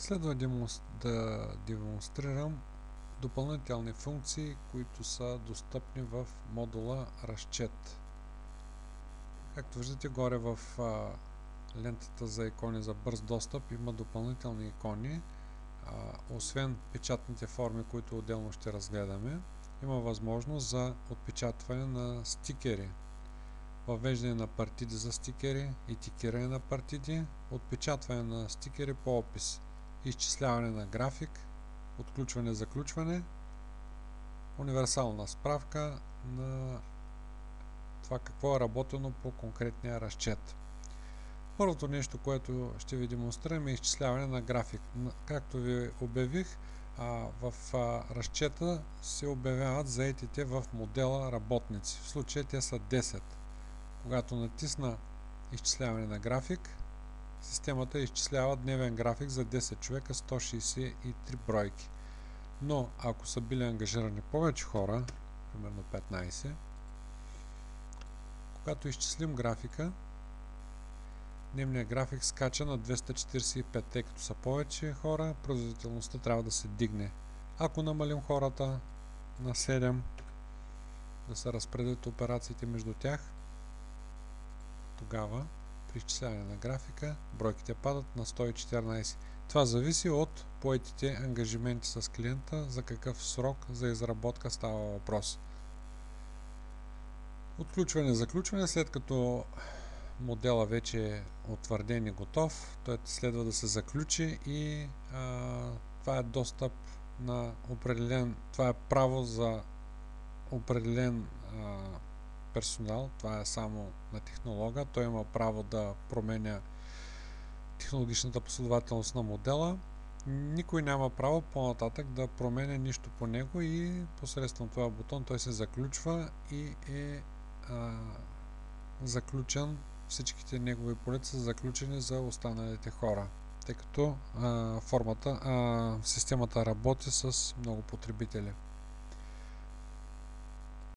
Следва да демонстрирам допълнителни функции, които са достъпни в модула Разчет. Както виждате, горе в лентата за икони за бърз достъп има допълнителни икони. Освен печатните форми, които отделно ще разгледаме, има възможност за отпечатване на стикери, въвеждане на партиди за стикери, етикиране на партиди, отпечатване на стикери по опис, изчисляване на график, отключване-заключване, универсална справка на това какво е работено по конкретния разчет. Първото нещо, което ще ви демонстрирам, е изчисляване на график. Както ви обявих, в разчета се обявяват заетите в модела работници. В случая те са 10. Когато натисна изчисляване на график, системата изчислява дневен график за 10 човека, 163 бройки. Но ако са били ангажирани повече хора, примерно 15, когато изчислим графика, дневният график скача на 245, тъй като са повече хора, производителността трябва да се дигне. Ако намалим хората на 7, да се разпределят операциите между тях, тогава при изчисляване на графика бройките падат на 114. Това зависи от поетите ангажименти с клиента, за какъв срок за изработка става въпрос. Отключване-заключване, след като модела вече е утвърден и готов, той следва да се заключи и това е достъп на определен, това е право за определен персонал, това е само на технолога, той има право да променя технологичната последователност на модела. Никой няма право по-нататък да променя нищо по него и посредством това бутон той се заключва и е заключен. Всичките негови полета са заключени за останалите хора, тъй като системата работи с много потребители.